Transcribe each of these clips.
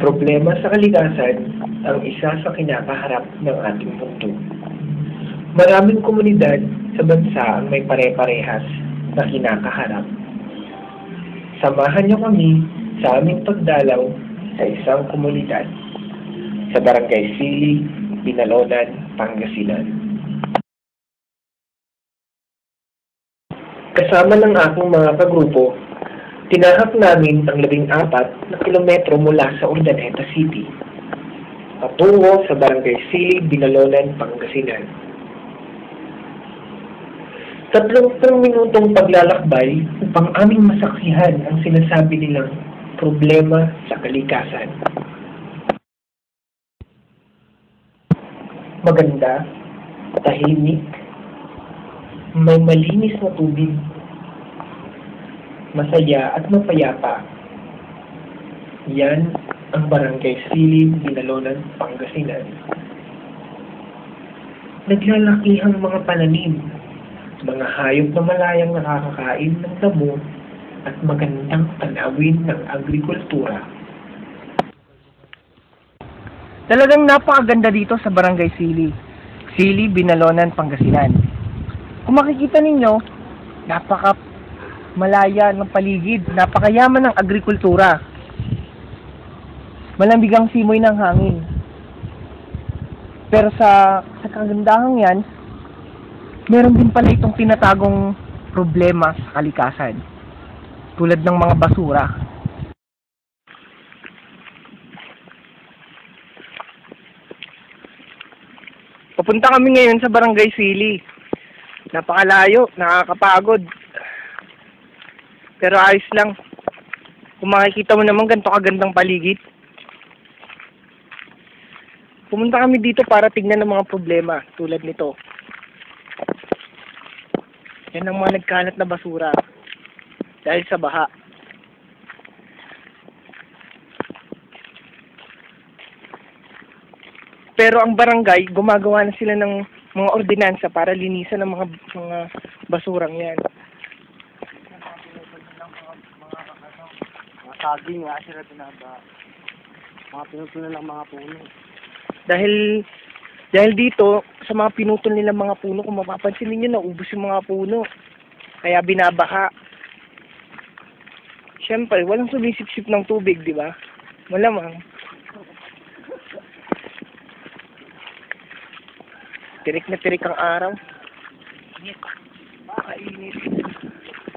Problema sa kalikasan ang isa sa kinakaharap ng ating mundo. Maraming komunidad sa bansa ang may pare-parehas na kinakaharap. Samahan niyo kami sa aming pagdalaw sa isang komunidad sa Barangay Sili, Binalonan, Pangasinan. Kasama ng aking mga kagrupo, tinahak namin ang 14 na kilometro mula sa Urdaneta City, patungo sa Barangay Sili, Binalonan, Pangasinan. 30 minutong paglalakbay upang aming masaksihan ang sinasabi nilang problema sa kalikasan. Maganda, tahimik, may malinis na tubig, masaya at mapayapa. Yan ang Barangay Sili, Binalonan, Pangasinan. Naglalakihang mga pananim, mga hayop na malayang nakakakain ng damo at magandang tanawin ng agrikultura. Talagang napakaganda dito sa Barangay Sili. Sili, Binalonan, Pangasinan. Kung makikita ninyo, malaya ng paligid, napakayaman ng agrikultura. Malamig ang simoy ng hangin. Pero sa kagandahang yan, meron din pala itong tinatagong problema sa kalikasan. Tulad ng mga basura. Papunta kami ngayon sa Barangay Sili. Napakalayo, nakakapagod. Pero ayos lang. Kung makikita mo naman ganito kagandang paligid. Pumunta kami dito para tignan ng mga problema tulad nito. Yan ang mga nagkalat na basura dahil sa baha. Pero ang barangay, gumagawa na sila ng mga ordinansa para linisan ng mga basurang yan. Mga saging, nga sila binaba. Mga pinutunan ng mga puno. Dahil dito, sa mga pinutol nilang mga puno, kung mapapansin ninyo, naubos yung mga puno. Kaya binabaha. Siyempre, walang sumisip-sip ng tubig, di ba? Malamang. Tirik na tirik ang araw. Init. Makainit.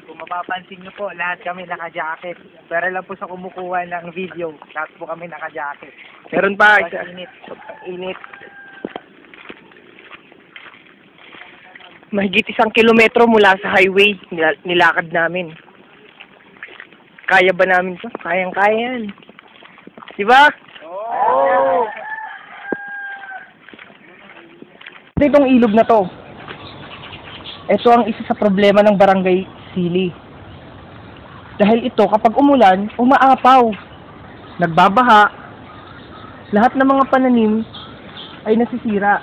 Kung mapapansin nyo po, lahat kami naka-jacket. Pero lang po sa kumukuha ng video, lahat po kami naka-jacket. Meron pa. Init. Init. Mahigit 1 kilometro mula sa highway, nilakad namin. Kaya ba namin ito? Kayang-kaya yan. Diba? Oo! Itong ilog na to. Ito ang isa sa problema ng Barangay Sili. Dahil ito, kapag umulan, umaapaw. Nagbabaha. Lahat ng mga pananim ay nasisira.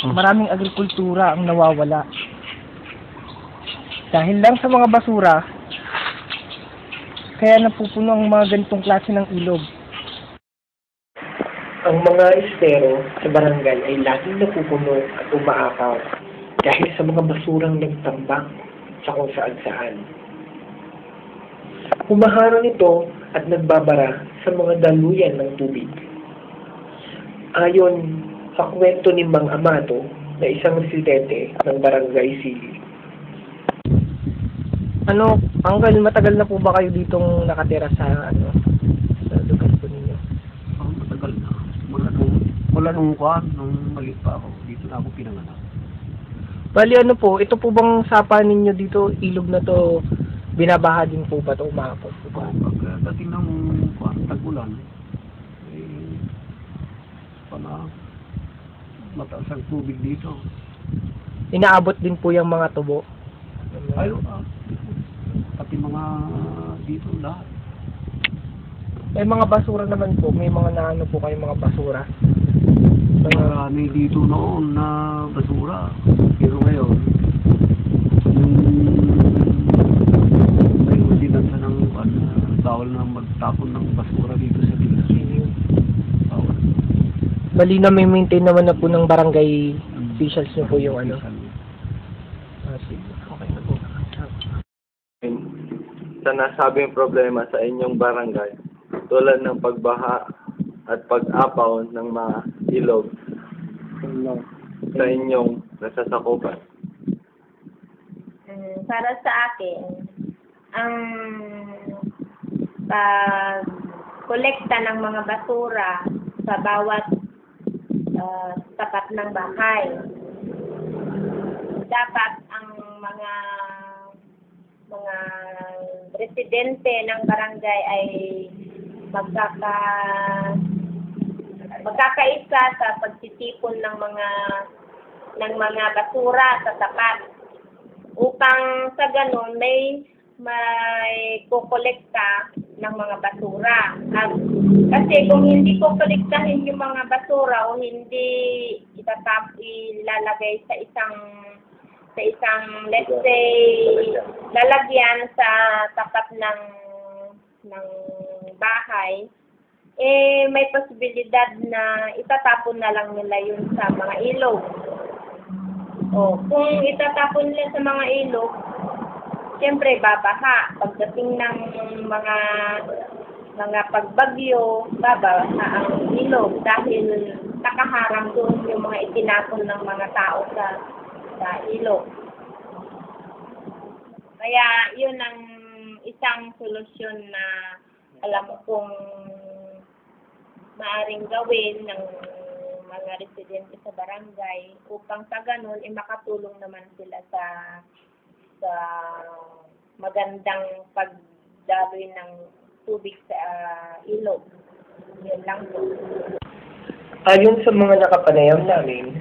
Maraming agrikultura ang nawawala. Dahil lang sa mga basura, kaya napupuno ang mga ganitong klase ng ilog. Ang mga estero sa barangay ay laging napupuno at umaakaw dahil sa mga basurang nagtambak sa kung saan-saan. Humaharang ito at nagbabara sa mga daluyan ng tubig. Ayon sa kwento ni Mang Amato na isang residente ng Barangay Sili. Uncle, matagal na po ba kayo ditong nakatira sa sa lugar po ninyo? Matagal na. Mula nung maliit pa ako, dito na ako pinanganak. Bali ito po bang sapa ninyo dito, ilog na to, binabaha din po ba ito, umahapon po ba? Pagdating ng tag-ulan, mataas ang tubig dito. Inaabot din po yung mga tubo? Pati mga dito lahat. May mga basura naman po, may mga po kayong mga basura? Marami dito noon na basura. Pero ngayon, yung may ordinansa ng bawal na magtapon ng basura dito sa Pilipinas. Bawal. Bali na may maintain naman na po ng barangay officials nyo po yung ano. Sige. Okay na po. Sa nasabing problema sa inyong barangay, tulad ng pagbaha at pag-apaw ng mga ilog sa inyong nasasakupan. Para sa akin, ang pag-kolekta ng mga basura sa bawat tapat ng bahay. Dapat ang mga residente ng barangay ay magkakaisa sa pagtitipon ng mga basura sa tapat upang sa ganun may kukolekta ng mga basura. Kasi kung hindi kukolektahin yung mga basura o hindi ilalagay sa isang let's say lalagyan sa tapat ng bahay, may posibilidad na itatapon na lang nila yun sa mga ilog. Kung itatapon nila sa mga ilog, siyempre babaha. Pagdating ng mga pagbagyo, babaha ang ilog dahil nakaharang doon yung mga itinapon ng mga tao sa ilog. Kaya yun ang isang solusyon na alam kong maaring gawin ng mga residente sa barangay upang sa ganun makatulong naman sila sa magandang pagdaloy ng tubig sa ilog. Yun lang po. Ayon sa mga nakapanayam namin,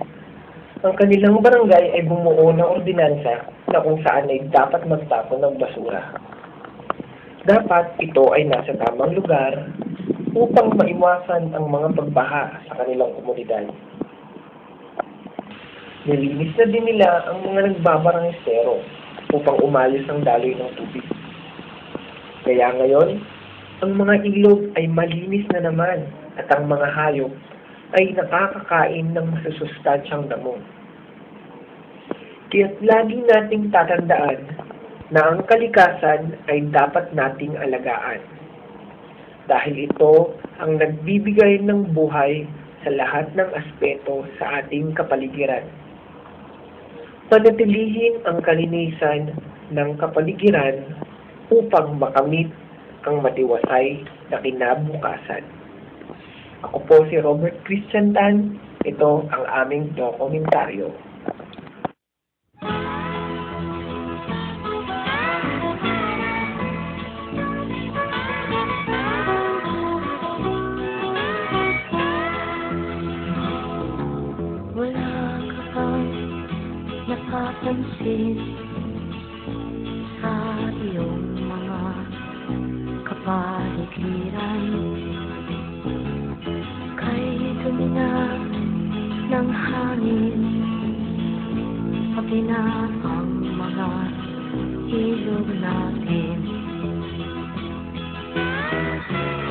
ang kanilang barangay ay bumuo ng ordinansa na kung saan ay dapat magtapon ng basura. Dapat ito ay nasa tamang lugar upang maiwasan ang mga pagbaha sa kanilang komunidad. Nilinis na din nila ang mga nagbabarangestero upang umalis ang daloy ng tubig. Kaya ngayon, ang mga ilog ay malinis na naman at ang mga hayop ay nakakakain ng masusustansyang damo. Kaya't lagi nating tatandaan na ang kalikasan ay dapat nating alagaan. Dahil ito ang nagbibigay ng buhay sa lahat ng aspeto sa ating kapaligiran. Panatilihin ang kalinisan ng kapaligiran upang makamit ang matiwasay na kinabukasan. Ako po si Robert Christian Tan. Ito ang aming dokumentaryo. Wala ka bang napapansin sa iyong mga kapaligiran? Kay dumi na ng hangin, pati na ang mga ilog natin.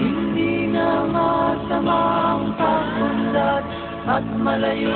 Hindi na masamang pagunlad at malayo